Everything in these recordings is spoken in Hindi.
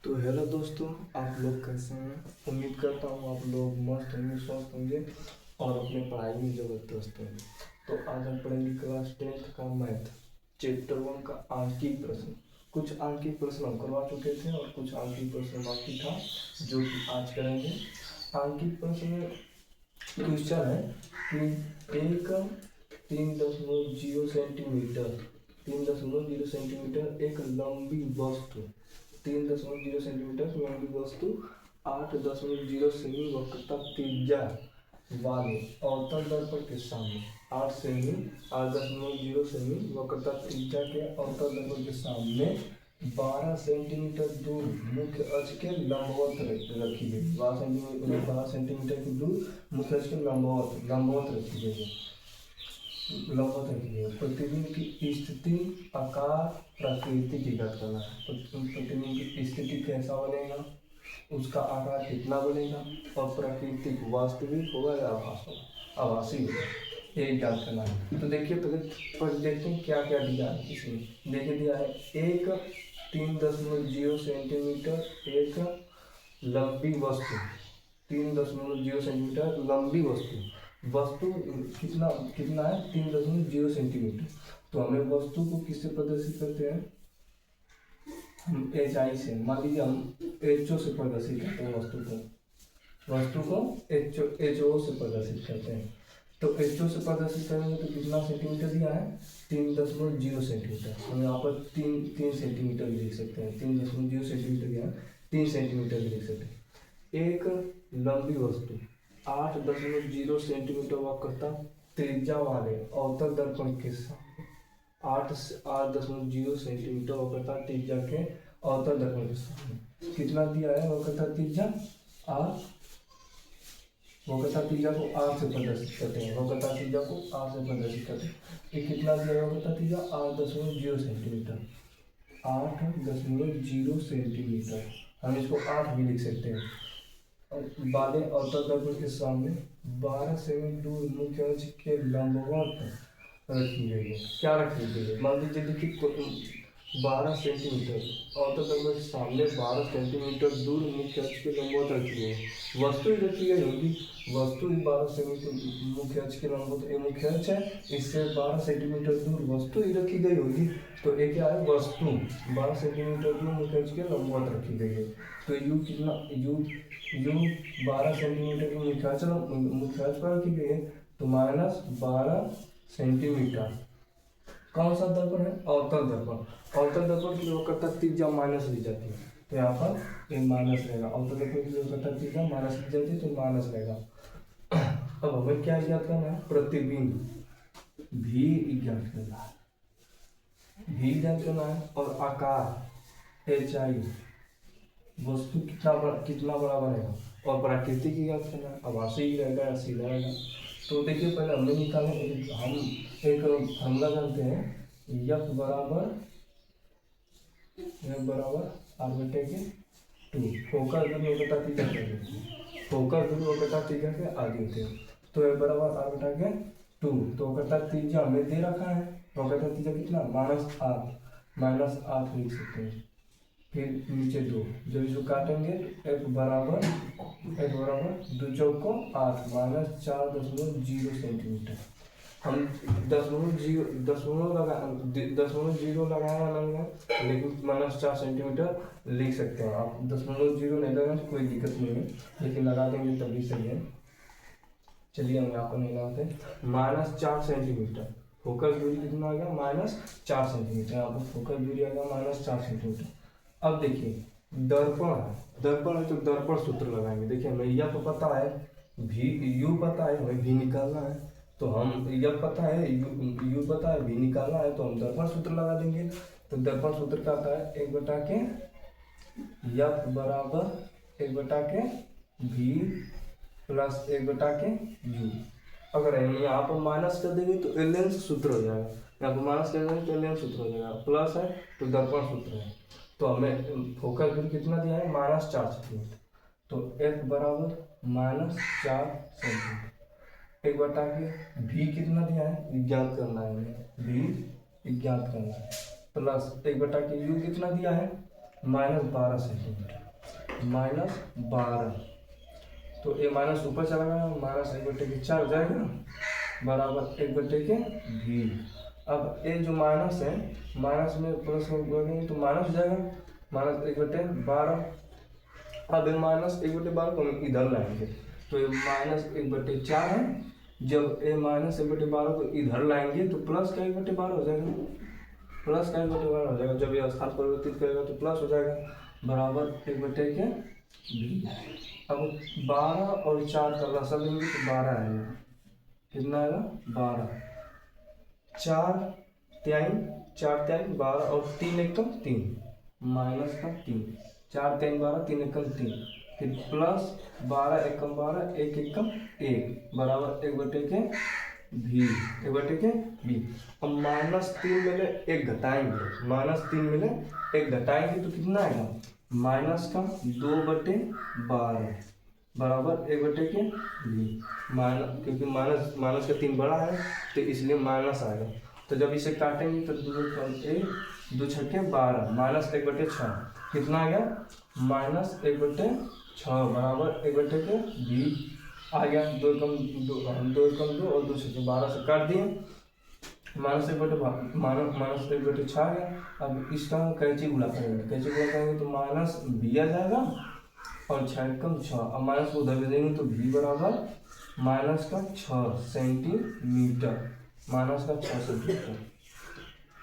तो हेलो दोस्तों, आप लोग कैसे हैं? उम्मीद करता हूँ आप लोग मस्त होंगे, स्वस्थ होंगे और अपने पढ़ाई में ज़बरदस्त होंगे। तो आज हम पढ़ेंगे क्लास 10th का मैथ चैप्टर 1 का आंकिक प्रश्न। कुछ आंकिक प्रश्न हम करवा चुके थे और कुछ आंकिक प्रश्न बाकी था जो कि आज करेंगे। आंकिक प्रश्न क्वेश्चन है कि एक 3.0 सेंटीमीटर 3.0 सेंटीमीटर एक लंबी वस्तु 3.0 सेंटीमीटर लंबी वस्तु 8.0 सेमी वक्रता त्रिज्या वाले अवतल दर्पण के सामने 8.0 सेमी वक्रता त्रिज्या के अवतल दर्पण के सामने 12 सेंटीमीटर दूर मुख्य अक्ष के लंबवत रखी गई। 12 सेंटीमीटर की दूर मुख्य अक्ष के लंबवत रखी गई है। प्रतिबिंब की स्थिति, आकार, प्रकृति की ज्ञात करना है। तो प्रतिबिंब की स्थिति कैसा बनेगा, उसका आकार कितना बनेगा और प्राकृतिक वास्तविक होगा या आभासी होगा, ये ज्ञात करना है। तो देखिए पहले देखते हैं क्या क्या दिया है इसमें। देखिए दिया है एक 3.0 सेंटीमीटर एक लंबी वस्तु 3.0 सेंटीमीटर लंबी वस्तु कितना कितना है 3.0 सेंटीमीटर। तो हमें वस्तु को किससे प्रदर्शित करते हैं, हम एच आई से। मान लीजिए हम एच ओ से प्रदर्शित करते हैं वस्तु को एच ओ से प्रदर्शित करते हैं। तो एच ओ से प्रदर्शित करेंगे तो कितना सेंटीमीटर दिया है 3.0 सेंटीमीटर। हम यहाँ पर तीन सेंटीमीटर लिख सकते हैं। 3.0 सेंटीमीटर दिया है, 3 सेंटीमीटर लिख सकते हैं। एक लंबी वस्तु 8.0 सेंटीमीटर वक्रता त्रिज्या वाले अवतल दर्पण के सामने 8.0 सेंटीमीटर वक्रता त्रिज्या के अवतल दर्पण के सामने कितना दिया है वक्रता त्रिज्या आर। वक्रता त्रिज्या को आर से प्रदर्शित करते हैं। वक्रता त्रिज्या को आर से प्रदर्शित करते हैं। ये कितना दिया है वक्रता त्रिज्या 8.0 सेंटीमीटर 8.0 सेंटीमीटर। हम इसको 8 भी लिख सकते हैं। वाले अवतल दर्पण के सामने 12 सेमी दूर मुख्य अक्ष के लंबवत रखी गई है। क्या रखी गई है, मान लीजिए देखिए 12 सेंटीमीटर अवतल दर्पण के सामने 12 सेंटीमीटर दूर मुख्य अक्ष के लंबवत रखी गई है। वस्तु ही रखी गई होगी, वस्तु ही 12 सेंटीमीटर मुख्य अक्ष के लंबवत, ये मुख्य अक्ष है, इससे 12 सेंटीमीटर दूर वस्तु ही रखी गई होगी। तो ये क्या है, वस्तु 12 सेंटीमीटर दूर मुख्य अक्ष के लंबवत रखी गई है। तो यू कितना यू 12 सेंटीमीटर की मुख्य अक्ष पर रखी गई है, तो -12 सेंटीमीटर। कौन सा दर्पण है, अवतल दर्पण। अवतल दर्पण की वक्रता त्रिज्या माइनस ली जाती है, तो यहाँ पर ये माइनस रहेगा। अवतल दर्पण की वक्रता त्रिज्या माइनस ली जाती है, तो माइनस रहेगा। अब हमें क्या ज्ञात करना है, प्रतिबिंब भी ज्ञात करना है और आकार एच आई वस्तु कितना बड़ा बनेगा और प्रकृति की ज्ञात करना है। आभासी ही रहेगा या सीधा रहेगा। तो देखिए पहले हमने निकाले, हम एक फॉर्मूला जानते हैं, F बराबर r/2 फोकस दूरी वक्रता त्रिज्या के आगे थे। तो F बराबर r/2। तो वक्रता त्रिज्या हमें दे रखा है, वक्रता त्रिज्या कितना -8 लिख सकते हैं। फिर नीचे 2, जब इसको काटेंगे F बराबर 2 चौको 8 -4.0 सेंटीमीटर। हम दशमलव लगाया लेकिन -4 सेंटीमीटर लिख सकते हैं। आप 0.0 नहीं लगाए तो कोई दिक्कत नहीं है, लेकिन लगा देंगे तभी सही है। चलिए हम यहाँ पर नहीं लगाते, -4 सेंटीमीटर फोकस दूरी कितना आ गया -4 सेंटीमीटर। यहाँ पर फोकस दूरी आ गया -4 सेंटीमीटर। अब देखिए दर्पण है तो दर्पण सूत्र लगाएंगे। देखिए हमें यह पता है, भी यू पता है, हमें भी निकालना है। तो हम यह पता है, यू पता है, भी निकालना है, तो हम दर्पण सूत्र लगा देंगे। तो दर्पण सूत्र क्या आता है, 1/के F बराबर 1/के भी प्लस 1/के यू। अगर हम यहाँ पर माइनस कर देंगे तो एलेंस सूत्र हो जाएगा, यहाँ पर माइनस कर देंगे तो एलेंस सूत्र हो जाएगा, प्लस है तो दर्पण सूत्र है। तो हमें फोकस दूरी कितना दिया है -4 सेंटीमीटर। तो F बराबर -4 सेंटीमीटर 1/के भी कितना दिया है, ज्ञात करना है, हमें भी ज्ञात करना है, प्लस 1/के यू कितना दिया है -12 सेंटीमीटर, -12। तो ये माइनस ऊपर चला गया, -1/4 हो जाएगा बराबर 1/v। अब ये जो माइनस है, माइनस में प्लस में जोड़ेंगे तो माइनस हो जाएगा, -1/12। अब ये -1/12 को हम इधर लाएंगे तो ये -1/4 है। जब ये -1/12 को इधर लाएंगे तो प्लस का 1/12 हो जाएगा, प्लस का 1/12 हो जाएगा। जब ये स्थान परिवर्तित करेगा तो प्लस हो जाएगा बराबर 1/v। अब 12 और 4 का लसा लेंगे तो 12 आएगा। कितना आएगा? 12। 4 3 12 और 3 एकम 3, माइनस का 3, 4 3 12, 3 एकम 3, फिर प्लस 12 एकम 12, 1 एकम 1 बराबर 1/v, 1/v। अब -3 में से 1 घटाएंगे, -3 में से 1 घटाएंगे तो कितना आएगा? माइनस का 2/12 बराबर 1/v। माइनस, क्योंकि माइनस का 3 बड़ा है तो इसलिए माइनस आएगा। तो जब इसे काटेंगे तो 2 छक्के 12, -1/6 कितना आ गया? -1/6 बराबर 1/v आ गया। 2 एकम 2 और 2 छक्के 12 से काट दिए, -1/6 आ गया। अब इसका कैंची गुणा करेंगे, कैंची गुणा करेंगे तो -v आ जाएगा और 6 एकम 6। अब माइनस को उधर भेजेंगे तो v बराबर -6 सेंटीमीटर, -6 सेंटीमीटर।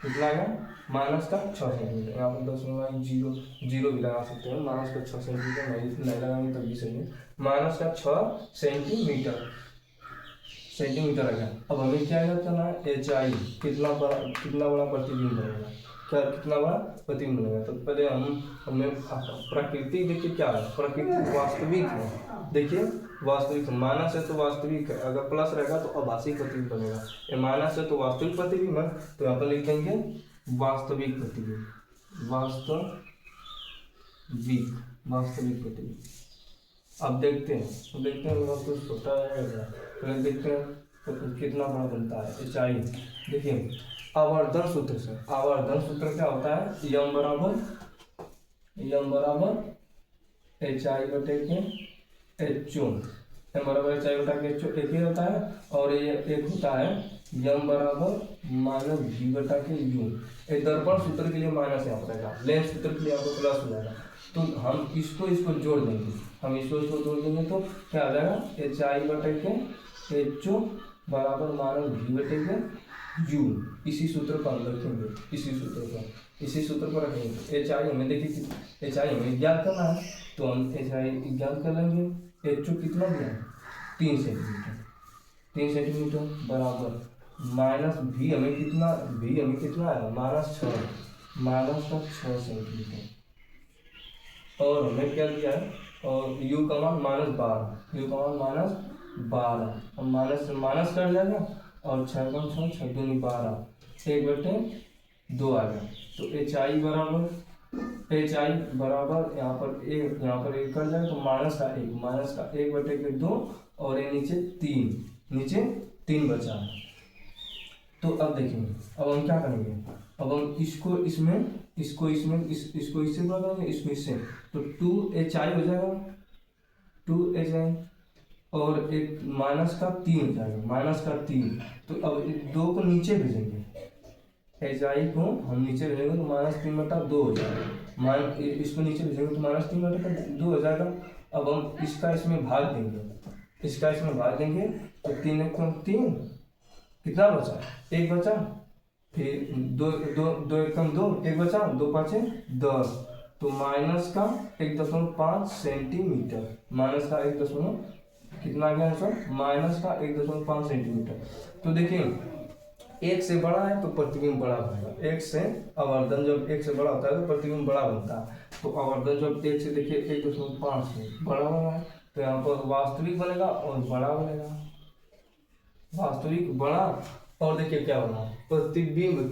कितना आ गया? -6 सेंटीमीटर। यहाँ पर 0 भी लगा सकते हैं, -6 सेंटीमीटर नहीं लगाएंगे तब भी सही है। -6 सेंटीमीटर आ गया। अब हमें क्या करना है? HI कितना बड़ा प्रतिबिंब बनेगा, कितना बड़ा प्रतिबिंब बनेगा। तो पहले हमें प्राकृतिक देखिए क्या है, प्राकृतिक वास्तविक है। देखिए वास्तविक माइनस है तो वास्तविक है, अगर प्लस रहेगा तो आभासी प्रतिबिंब बनेगा। ये माइनस है तो वास्तविक प्रतिबिंब है, तो यहाँ पर लिखेंगे वास्तविक प्रतिबिंब, वास्तविक प्रतिबिंब। अब देखते हैं वह कुछ छोटा है, पहले देखते हैं तो कितना बड़ा बनता है HI। देखिए आवर्धन सूत्र से, आवर्धन सूत्र क्या होता है? m बराबर HI/के HO, m बराबर HI/के HO एक ही होता है, और ये एक होता है m बराबर -v/के u। एक दर्पण सूत्र के लिए माइनस यहाँ पर आएगा, लेंस सूत्र के लिए यहाँ पर प्लस हो जाएगा। तो हम इसको जोड़ देंगे, इसको जोड़ देंगे तो क्या आ जाएगा? HI/के HO बराबर -v/के u। इसी सूत्र पर हम रखेंगे, इसी सूत्र पर रखेंगे। HI हमें देखिए, HI हमें ज्ञात करना है तो हम HI ज्ञात कर लेंगे। HO कितना दिया? 3 सेंटीमीटर बराबर -v हमें कितना आया? -6 सेंटीमीटर। और हमें क्या दिया है? और u का मान -12, अब माइनस से माइनस कर जाएगा और 6 का 6 दूनी 12, 1/2 आ गया। तो HI बराबर यहाँ पर एक कर जाएगा तो माइनस का 1/2 और ये नीचे 3 बचा है। तो अब देखेंगे, अब हम क्या करेंगे? अब हम इसको इससे गुणा करेंगे, इसको इससे, तो 2HI हो जाएगा, 2HI और एक -3 हो जाएगा, -3। तो अब 2 को नीचे भेजेंगे, HI को हम नीचे भेजेंगे तो -3/2 हो जाएगा। इसको नीचे भेजेंगे तो -3/2 हो जाएगा। अब हम इसका इसमें भाग देंगे, तो 3 एकम 3, कितना बचा? 1 बचा, फिर 2 एकम 2, 1 बचा, 2 5 10, तो माइनस का 1.5 सेंटीमीटर, कितना आ गया सर? -1.5 सेंटीमीटर। तो देखिए 1 से बड़ा है तो प्रतिबिंब बड़ा बनेगा, 1 से आवर्धन जब 1 से बड़ा होता है तो प्रतिबिंब बड़ा बनता है। तो आवर्धन जब 1 से देखिए 1.5 से बड़ा बना है तो यहाँ पर वास्तविक बनेगा और बड़ा बनेगा, वास्तविक बड़ा। और देखिए क्या बना? प्रतिबिंब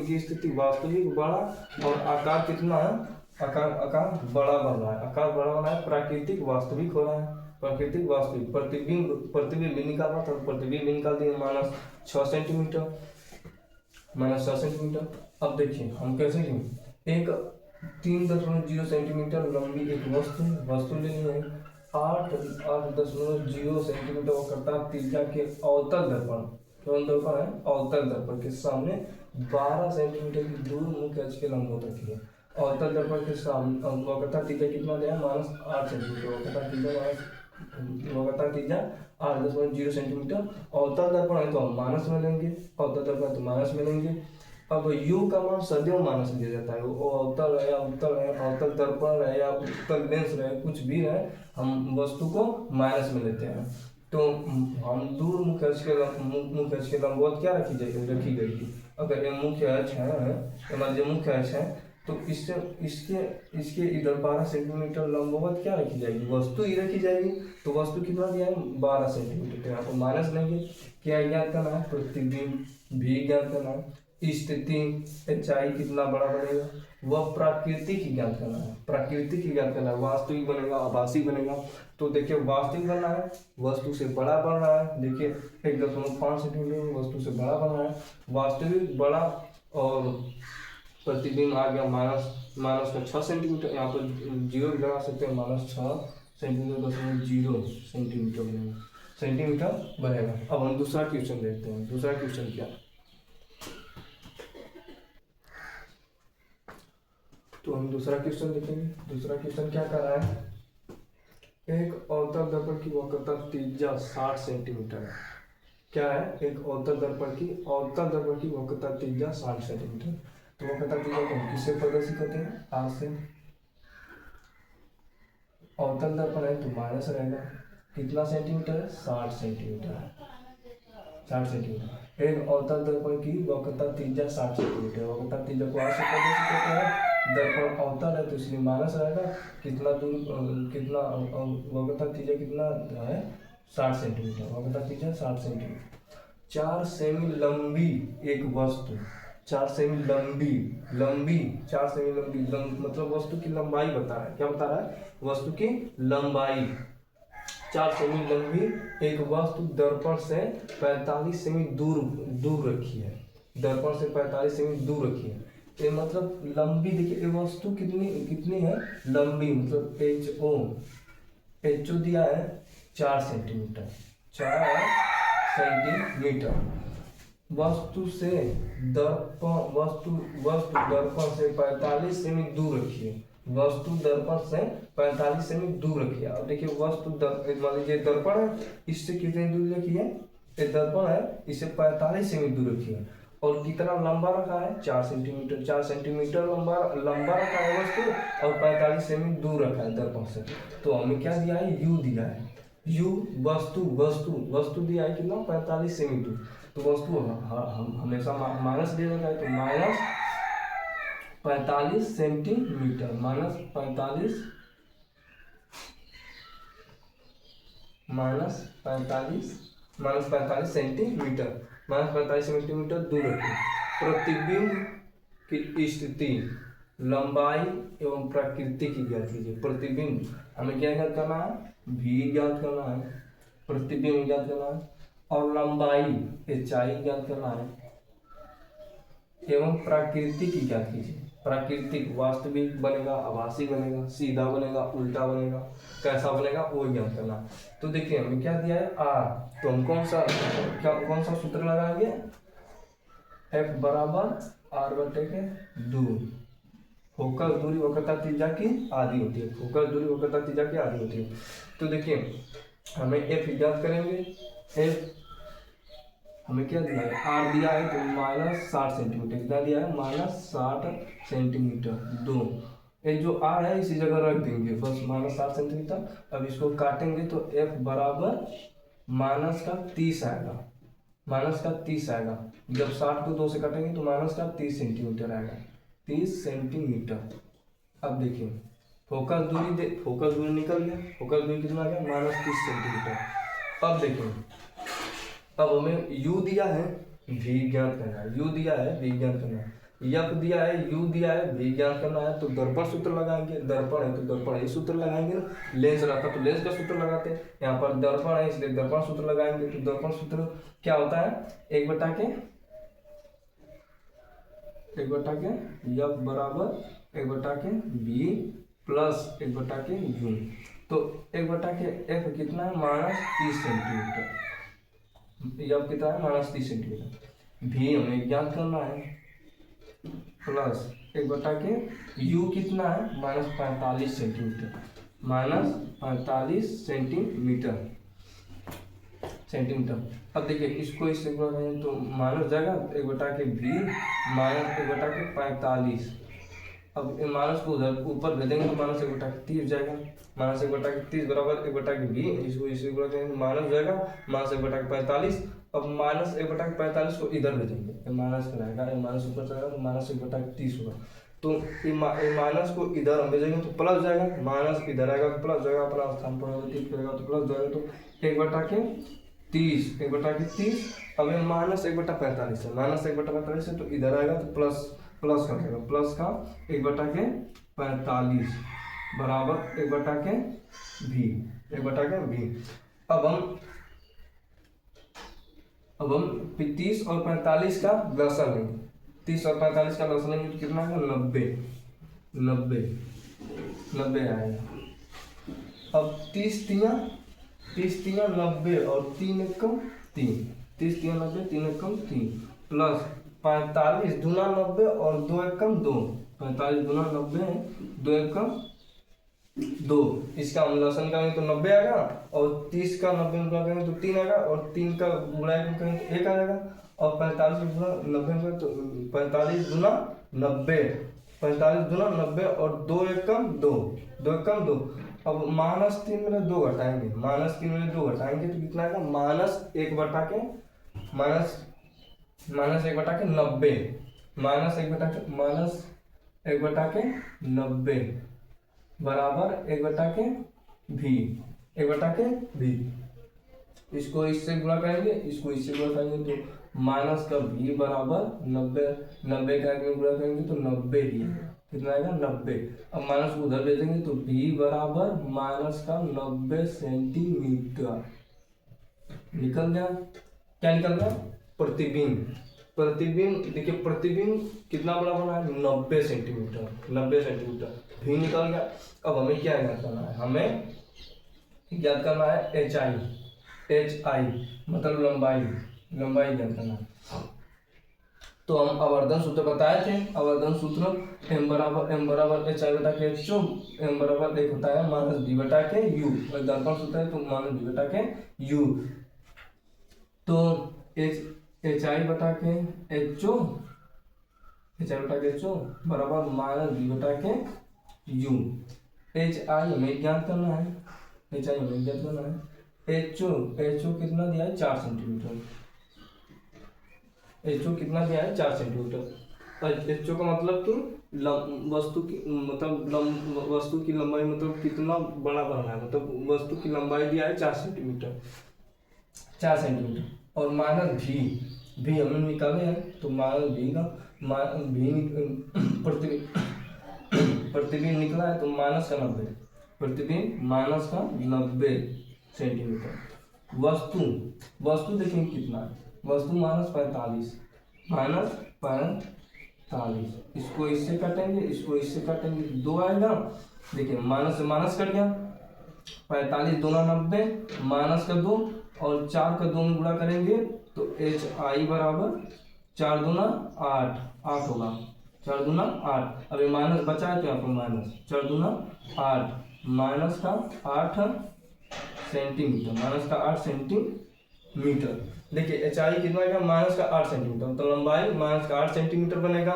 की स्थिति वास्तविक बड़ा, और आकार कितना है? आकार बड़ा बना है, प्राकृतिक वास्तविक हो रहा है, प्राकृतिक वास्तविक। प्रतिबिंब निकालना था, प्रतिबिंब निकाल दिए -6 सेंटीमीटर। अब देखिए हम कैसे 3.0 सेंटीमीटर लंबी एक वस्तु लेनी है। 8.0 सेंटीमीटर वक्रता त्रिज्या के अवतल दर्पण, कौन दर्पण है, अवतल दर्पण के सामने 12 सेंटीमीटर की दूर मुख्य अक्ष के लंबवत रखी है। अवतल दर्पण के सामने वक्रता त्रिज्या कितना दिया, -8 सेंटीमीटर। वक्रता त्रिज्या 8.0 सेंटीमीटर। अवतल दर्पण है तो हम माइनस में लेंगे, अवतल दर्पण तो माइनस में लेंगे। अब u का मान सदैव माइनस में दिया जाता है, वो अवतल है या उत्तल है, अवतल दर्पण रहे या उत्तल लेंस रहे, कुछ भी रहे, हम वस्तु को माइनस में लेते हैं। तो हम दूर मुख्य अक्ष के लंबवत क्या रखी गई थी। अगर ये मुख्य अक्ष है, हमारे मुख्य अक्ष है, तो इसके इधर 12 सेंटीमीटर लंबवत क्या रखी जाएगी, वस्तु ही रखी जाएगी। तो वस्तु कितना दिया है, 12 सेंटीमीटर। तो यहाँ पर माइनस लेंगे। क्या ज्ञात करना है, प्रतिबिंब भी ज्ञात करना है। स्थिति ऊंचाई कितना बड़ा बनेगा, वह प्राकृतिक ज्ञात करना है। प्राकृतिक ज्ञात करना है, वास्तविक बनेगा आभासी बनेगा। तो देखिए वास्तविक बनना है, वस्तु से बड़ा बन रहा है। देखिए 1.5 सेंटीमीटर वस्तु से बड़ा बन रहा है, वास्तविक बड़ा। और प्रतिबिंब आ गया माइनस का 6 सेंटीमीटर। यहाँ पर 0 लगा सकते हैं, -6 सेंटीमीटर 0 सेंटीमीटर बनेगा। अब हम दूसरा क्वेश्चन देखते हैं। दूसरा क्वेश्चन क्या, तो हम दूसरा क्वेश्चन देखेंगे। दूसरा क्वेश्चन क्या कर रहा है, एक अवतल दर्पण की वक्रता त्रिज्या 60 सेंटीमीटर है। क्या है, एक अवतल दर्पण की वक्रता त्रिज्या 60 सेंटीमीटर। तो वक्रता त्रिज्या को हम किससे प्रदर्शित करते हैं, आर से। अवतल दर्पण है तो माइनस रहेगा, कितना सेंटीमीटर है, 60 सेंटीमीटर है, 60 सेंटीमीटर। एक अवतल दर्पण की वक्रता त्रिज्या 60 सेंटीमीटर। वक्रता त्रिज्या को आर से प्रदर्शित करते हैं। दर्पण अवतल है तो इसलिए माइनस रहेगा। कितना दूर, कितना वक्रता त्रिज्या कितना है, 60 सेंटीमीटर। वक्रता त्रिज्या 60 सेंटीमीटर। 4 सेमी लंबी एक वस्तु, 4 सेमी लंबी 4 सेमी लंबी मतलब वस्तु की लंबाई बता रहा है। क्या बता रहा है, वस्तु की लंबाई। 4 सेमी लंबी एक वस्तु दर्पण से 45 सेमी दूर रखी है। दर्पण से 45 सेमी दूर रखी है। ये मतलब लंबी, देखिए ये वस्तु कितनी है, लंबी, मतलब एच ओ दिया है 4 सेंटीमीटर। 4 सेंटीमीटर। वस्तु दर्पण से 45 सेमी दूर रखी है। वस्तु दर्पण से 45 सेमी दूर रखी है। अब देखिए मान लीजिए दर्पण है, इससे कितनी दूर रखी है, ये दर्पण है, इससे 45 सेमी दूर रखी है। और कितना लंबा रखा है, 4 सेंटीमीटर। 4 सेंटीमीटर लंबा रखा है वस्तु, और 45 सेमी दूर रखा है दर्पण से। तो हमें क्या दिया है, u दिया है। u वस्तु दिया है कितना, 45 सेमी दूर। तो वस्तु हम हमेशा माइनस दे देता है, तो -45 सेंटीमीटर, -45 सेंटीमीटर, -45 सेंटीमीटर दूर रखें। प्रतिबिंब की स्थिति, लंबाई एवं प्रकृति की ज्ञात कीजिए। प्रतिबिंब हमें क्या ज्ञात करना है, भी ज्ञात करना है, प्रतिबिंब ज्ञात करना है, और लंबाई ऊंचाई ज्ञात करना है, एवं प्रकृति की ज्ञात कीजिए। प्राकृतिक वास्तविक बनेगा, आभासी बनेगा, सीधा बनेगा, उल्टा बनेगा, कैसा बनेगा वो ज्ञात करना। तो देखिए हमें क्या दिया है, आर। तो हम कौन सा सूत्र लगाएंगे, F बराबर आर बटे के 2। फोकस दूरी वक्रता त्रिज्या की आधी होती है। फोकस दूरी वक्रता त्रिज्या की आधी होती है। तो देखिए हमें F ज्ञात करेंगे। F हमें क्या दिया है, आर दिया है तो -60 सेंटीमीटर। कितना दिया है, -60 सेंटीमीटर 2। ये जो आर है इसी जगह रख देंगे बस, -60 सेंटीमीटर। अब इसको काटेंगे तो F बराबर -30 आएगा, -30 आएगा। जब 60 को 2 से काटेंगे तो -30 सेंटीमीटर आएगा, 30 सेंटीमीटर। अब देखिए फोकस दूरी निकल गया। फोकस दूरी कितना आ गया, -30 सेंटीमीटर। अब देखिए, अब हमें u दिया है, v ज्ञात करना है। u दिया है, v ज्ञात करना है। f दिया है, u दिया है, v ज्ञात करना है। तो दर्पण सूत्र लगाएंगे। दर्पण है तो दर्पण ये सूत्र लगाएंगे ना। लेंस रहता तो लेंस का सूत्र लगाते हैं। यहाँ पर दर्पण है इसलिए दर्पण सूत्र लगाएंगे। तो दर्पण सूत्र क्या होता है, 1/के f बराबर 1 बटा के बी प्लस 1 बटा के यू। तो 1 बटा के एफ कितना है -30 सेंटीमीटर। यह कितना है -30 सेंटीमीटर। भी हमें ज्ञात करना है प्लस 1 बटा के यू कितना है -45 सेंटीमीटर। -45 सेंटीमीटर। अब देखिए इसको इससे गुणा करें तो माइनस जाएगा 1 बटा के भी माइनस 1 बटा के 45। अब माइनस को उधर ऊपर भेजेंगे तो माइनस 1 बटा के 30 जाएगा। माइनस 1 बटा के 30 बराबर 1 बटा के भी, इसको इससे गुणा करेंगे माइनस जाएगा माइनस 1 बटा के 45। अब माइनस 1 बटा के 45 को इधर भेजेंगे, माइनस का रहेगा, माइनस ऊपर चलेगा तो माइनस 1 बटा के 30 होगा। तो माइनस को इधर हम भेजेंगे तो प्लस जाएगा, माइनस इधर आएगा तो प्लस जाएगा, अपना स्थान परिवर्तित करेगा तो प्लस जाएगा। तो 1 बटा के 30, 1 बटा के 30। अब ये माइनस 1 बटा 45 है, माइनस 1 बटा 45 है तो इधर आएगा तो प्लस कर देगा, प्लस का 1 बटा के 45 बराबर 1 बटा के भी, 1 बटा के भी। अब हम 30 और 45 का लसन लेंगे, 30 और 45 का लसन लेंगे तो कितना है 90 आएगा। अब 30 तिया 90 और 3 एकम 3, 30 तिया 90 3 एकम 3 प्लस 45 दूना 90 और 2 एकम 2, 45 दूना 90 2 एकम 2। इसका हम लसन करेंगे तो 90 आएगा और 30 का 90 में गुणा करेंगे तो 3 आएगा और 3 का गुणा करेंगे तो 1 आएगा और 45 में गुणा 90 में तो 45 दूना 90, 45 दूना 90 और 2 एकम 2, 2 एकम 2। अब -3 में 2 घटाएंगे, -3 में 2 घटाएंगे तो कितना आएगा -1 बटा के 90, -1 बटा के 90 बराबर 1 बटा के भी, 1 बटा के भी। इसको इससे गुणा करेंगे, इसको इससे गुणा करेंगे तो माइनस का भी बराबर 90 का में गुणा करेंगे तो 90 ही कितना आएगा 90। अब माइनस को उधर भेजेंगे तो भी बराबर माइनस का 90 सेंटीमीटर निकल गया। क्या निकल गया प्रतिबिंब। देखिए प्रतिबिंब कितना बड़ा बना है 90 सेंटीमीटर भी निकल गया। अब हमें क्या ज्ञात करना है, हमें ज्ञात करना है एच आई मतलब लंबाई ज्ञात करना है। तो हम आवर्धन सूत्र बताए थे, आवर्धन सूत्र m बराबर एच आई बटा के एच, m बराबर 1 होता है माइनस बी बटा के यू, दर्पण सूत्र है तो माइनस बी बटा के यू। तो एच आई बटा के एच बराबर माइनस बी बटा के यू। एच आई हमें ज्ञात करना है, एच ओ कितना दिया है 4 सेंटीमीटर, एच ओ कितना दिया है 4 सेंटीमीटर। एच ओ का मतलब कि वस्तु की लंबाई मतलब कितना बड़ा बनना है, मतलब वस्तु की लंबाई दिया है 4 सेंटीमीटर और माइनस भी हमने निकाले हैं तो माइनस भी का प्रतिबिंब निकला है तो माइनस का 90, प्रतिबिंब माइनस का 90 सेंटीमीटर। वस्तु देखेंगे कितना है, वस्तु -45, इसको इससे काटेंगे 2 आएगा। देखिए माइनस से माइनस कट गया, 45 दूना 90 माइनस का 2 और 4 का 2 में गुणा करेंगे तो एच आई बराबर 4 दूना 8 होगा, 4 दूना 8। अब ये माइनस बचा है तो यहाँ पर माइनस 4 दूना 8 माइनस का 8 सेंटीमीटर। देखिए एच आई कितना आएगा माइनस का 8 सेंटीमीटर, तो लंबाई माइनस का 8 सेंटीमीटर बनेगा।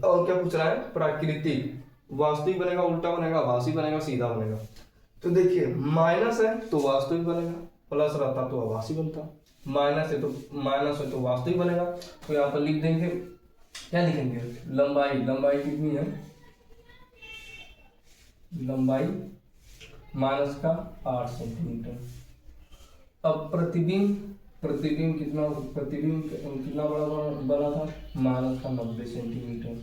और क्या पूछ रहा है प्राकृतिक, वास्तविक बनेगा, उल्टा बनेगा, आभासी बनेगा, सीधा बनेगा। तो देखिए माइनस है तो वास्तविक बनेगा, प्लस रहता तो आभासी बनता, माइनस है तो वास्तविक बनेगा। तो यहाँ पर लिख देंगे, क्या लिखेंगे लंबाई कितनी है, लंबाई माइनस का 8 सेंटीमीटर। अब प्रतिबिंब कितना बड़ा बना था माइनस का 90 सेंटीमीटर।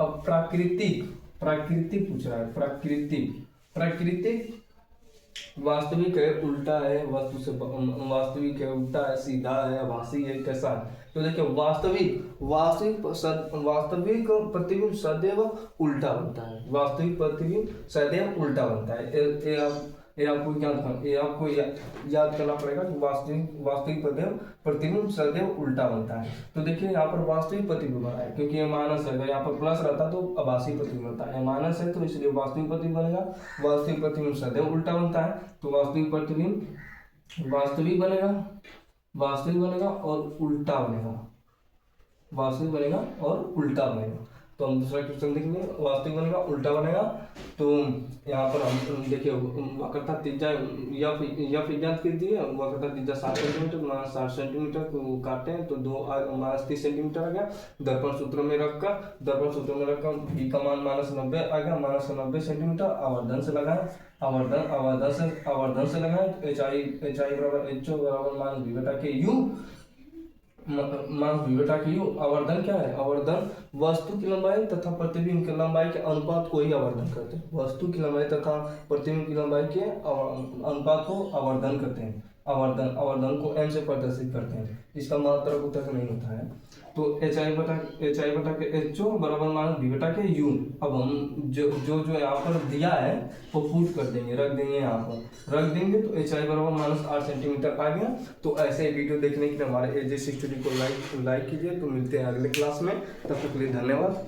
अब प्राकृतिक पूछ रहा है, प्राकृतिक वास्तविक है, उल्टा है, वस्तु से वास्तविक है, उल्टा है, सीधा है, आभासी है, कैसा है। तो देखिए वास्तविक प्रतिबिंब सदैव उल्टा बनता है। वास्तविक प्रतिबिंब सदैव उल्टा बनता है। ये आपको याद करना पड़ेगा कि वास्तविक प्रतिबिंब सदैव उल्टा बनता है। तो देखिए यहाँ पर वास्तविक प्रतिबिंब बना है, क्योंकि ये मानस है, अगर यहाँ पर प्लस रहता तो आभासी प्रतिबिंब बनता है, मानस है तो इसलिए वास्तविक प्रतिबिंब बनेगा। वास्तविक प्रतिबिंब सदैव उल्टा बनता है, तो वास्तविक प्रतिबिंब वास्तविक बनेगा और उल्टा बनेगा, वास्तविक बनेगा और उल्टा बनेगा। तो हम दूसरा क्वेश्चन देखेंगे, वास्तविक बनेगा उल्टा बनेगा। तो यहाँ पर हम देखिए वक्रता त्रिज्या यफ ज्ञात कीजिए। वक्रता त्रिज्या 60 सेंटीमीटर, माइनस 60 सेंटीमीटर को काटे हैं तो 2 माइनस 30 सेंटीमीटर आ गया। दर्पण सूत्र में रखकर v का मान माइनस 90 आ गया, माइनस 90 सेंटीमीटर। आवर्धन से लगाएं, आवर्धन से लगाएं तो एच आई बराबर एच ओ बराबर मान v बटा के यू, मान v बटा के यू। आवर्धन क्या है? आवर्धन वस्तु की लंबाई तथा प्रतिबिंब की लंबाई के अनुपात को ही आवर्धन करते हैं। वस्तु की लंबाई तथा प्रतिबिंब की लंबाई के अनुपात को आवर्धन करते हैं। आवर्धन को m से प्रदर्शित करते हैं। इसका मात्रक उत्तर नहीं होता है। तो एच आई बटा के एच ओ बराबर मान v बटा के यू। अब हम जो यहाँ पर दिया है वो पुट कर देंगे, रख देंगे, यहाँ पर रख देंगे तो एच आई बराबर माइनस 8 सेंटीमीटर आ गया। तो ऐसे वीडियो देखने के लिए हमारे AJ स्टडी को लाइक कीजिए। तो मिलते हैं अगले क्लास में, तब तक के लिए धन्यवाद।